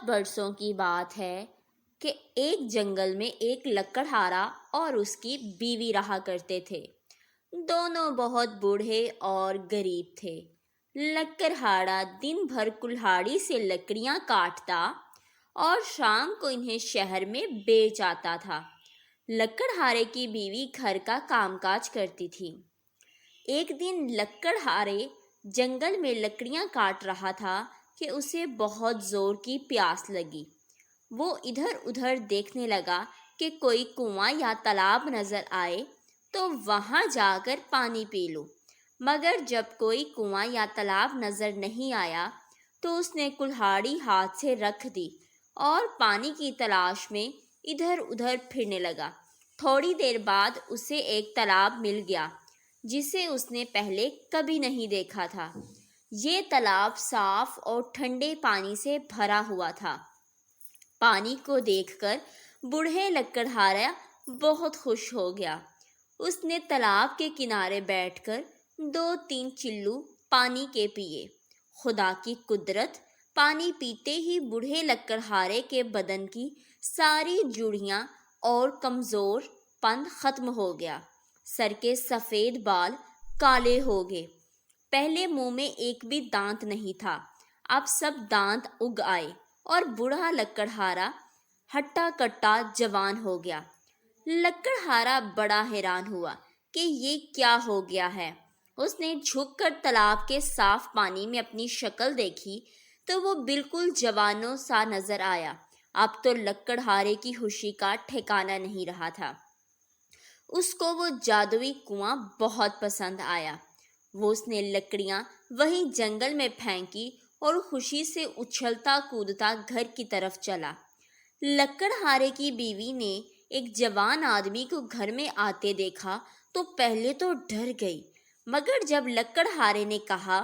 برسوں کی بات ہے کہ ایک جنگل میں ایک لکڑہارا اور اس کی بیوی رہا کرتے تھے۔ دونوں بہت بوڑھے اور غریب تھے۔ لکڑہارا دن بھر کلہاڑی سے لکڑیاں کاٹتا اور شام کو انہیں شہر میں بیچ آتا تھا۔ لکڑہارے کی بیوی گھر کا کام کاج کرتی تھی۔ ایک دن لکڑہارے جنگل میں لکڑیاں کاٹ رہا تھا کہ اسے بہت زور کی پیاس لگی۔ وہ ادھر ادھر دیکھنے لگا کہ کوئی کنواں یا تالاب نظر آئے تو وہاں جا کر پانی پی لوں، مگر جب کوئی کنواں یا تالاب نظر نہیں آیا تو اس نے کلہاڑی ہاتھ سے رکھ دی اور پانی کی تلاش میں ادھر ادھر پھرنے لگا۔ تھوڑی دیر بعد اسے ایک تالاب مل گیا جسے اس نے پہلے کبھی نہیں دیکھا تھا۔ یہ تالاب صاف اور ٹھنڈے پانی سے بھرا ہوا تھا۔ پانی کو دیکھ کر بوڑھے لکڑہارا بہت خوش ہو گیا۔ اس نے تالاب کے کنارے بیٹھ کر 2-3 چلو پانی کے پیے۔ خدا کی قدرت، پانی پیتے ہی بوڑھے لکڑہارے کے بدن کی ساری جوڑیاں اور کمزور پن ختم ہو گیا۔ سر کے سفید بال کالے ہو گئے۔ پہلے منہ میں ایک بھی دانت نہیں تھا، اب سب دانت اگ آئے اور بوڑھا لکڑہارا ہٹا کٹا جوان ہو گیا۔ لکڑہارا بڑا حیران ہوا کہ یہ کیا ہو گیا ہے۔ اس نے جھک کر تالاب کے صاف پانی میں اپنی شکل دیکھی تو وہ بالکل جوانوں سا نظر آیا۔ اب تو لکڑہارے کی خوشی کا ٹھکانہ نہیں رہا تھا۔ اس کو وہ جادوئی کنواں بہت پسند آیا۔ اس نے لکڑیاں وہیں جنگل میں پھینکی اور خوشی سے اچھلتا کودتا گھر کی طرف چلا۔ لکڑہارے کی بیوی نے ایک جوان آدمی کو گھر میں آتے دیکھا تو پہلے تو ڈر گئی، مگر جب لکڑہارے نے کہا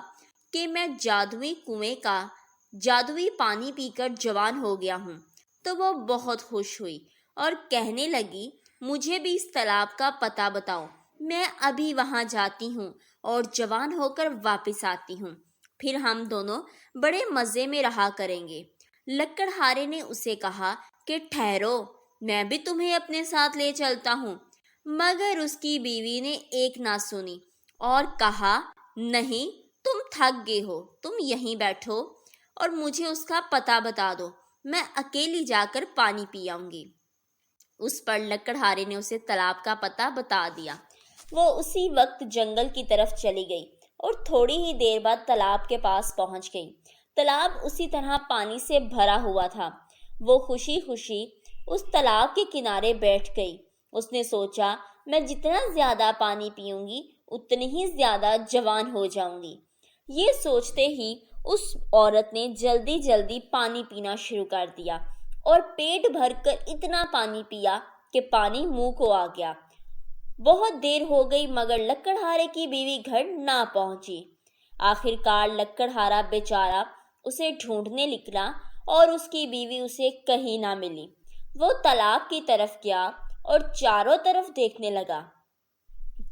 کہ میں جادوئی کنویں کا جادوئی پانی پی کر جوان ہو گیا ہوں تو وہ بہت خوش ہوئی اور کہنے لگی، مجھے بھی اس تالاب کا پتہ بتاؤ، میں ابھی وہاں جاتی ہوں اور جوان ہو کر واپس آتی ہوں، پھر ہم دونوں بڑے مزے میں رہا کریں گے۔ لکڑہارے نے اسے کہا کہ ٹھہرو، میں بھی تمہیں اپنے ساتھ لے چلتا ہوں، مگر اس کی بیوی نے ایک نہ سنی اور کہا، نہیں، تم تھک گئے ہو، تم یہیں بیٹھو اور مجھے اس کا پتہ بتا دو، میں اکیلی جا کر پانی پی آؤں گی۔ اس پر لکڑہارے نے اسے تالاب کا پتہ بتا دیا۔ وہ اسی وقت جنگل کی طرف چلی گئی اور تھوڑی ہی دیر بعد تالاب کے پاس پہنچ گئی۔ تالاب اسی طرح پانی سے بھرا ہوا تھا۔ وہ خوشی خوشی اس تالاب کے کنارے بیٹھ گئی۔ اس نے سوچا، میں جتنا زیادہ پانی پیوں گی اتنی ہی زیادہ جوان ہو جاؤں گی۔ یہ سوچتے ہی اس عورت نے جلدی جلدی پانی پینا شروع کر دیا اور پیٹ بھر کر اتنا پانی پیا کہ پانی منہ کو آ گیا۔ بہت دیر ہو گئی مگر لکڑہارے کی بیوی گھر نہ پہنچی۔ آخر کار لکڑہارا بیچارہ اسے ڈھونڈنے نکلا اور اس کی بیوی اسے کہیں نہ ملی۔ وہ تالاب کی طرف گیا اور چاروں طرف دیکھنے لگا۔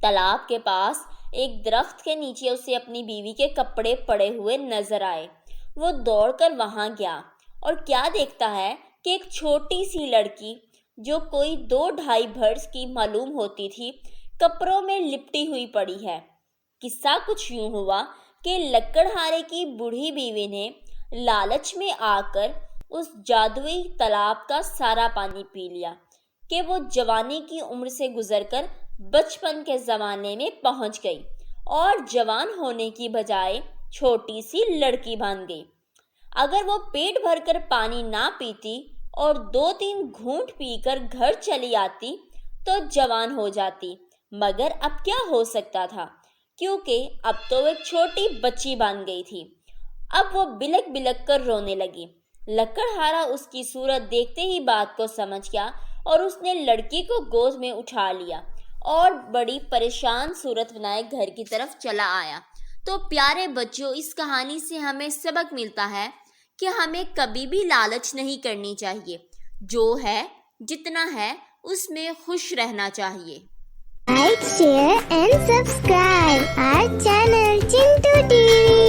تالاب کے پاس ایک درخت کے نیچے اسے اپنی بیوی کے کپڑے پڑے ہوئے نظر آئے۔ وہ دوڑ کر وہاں گیا اور کیا دیکھتا ہے کہ ایک چھوٹی سی لڑکی جو کوئی 2-2.5 برس کی معلوم ہوتی تھی، کپڑوں میں لپٹی ہوئی پڑی ہے۔ قصہ کچھ یوں ہوا کہ لکڑہارے کی بوڑھی بیوی نے لالچ میں آ کر اس جادوئی تالاب کا سارا پانی پی لیا کہ وہ جوانی کی عمر سے گزر کر بچپن کے زمانے میں پہنچ گئی اور جوان ہونے کی بجائے چھوٹی سی لڑکی بن گئی۔ اگر وہ پیٹ بھر کر پانی نہ پیتی اور 2-3 گھونٹ پی کر گھر چلی آتی تو جوان ہو جاتی، مگر اب کیا ہو سکتا تھا، کیونکہ اب تو وہ ایک چھوٹی بچی بن گئی تھی۔ اب وہ بلک بلک کر رونے لگی۔ لکڑہارا اس کی صورت دیکھتے ہی بات کو سمجھ گیا اور اس نے لڑکی کو گود میں اٹھا لیا اور بڑی پریشان صورت بنائے گھر کی طرف چلا آیا۔ تو پیارے بچوں، اس کہانی سے ہمیں سبق ملتا ہے کہ ہمیں کبھی بھی لالچ نہیں کرنی چاہیے، جو ہے جتنا ہے اس میں خوش رہنا چاہیے۔ Like, share and subscribe our channel Chintu TV.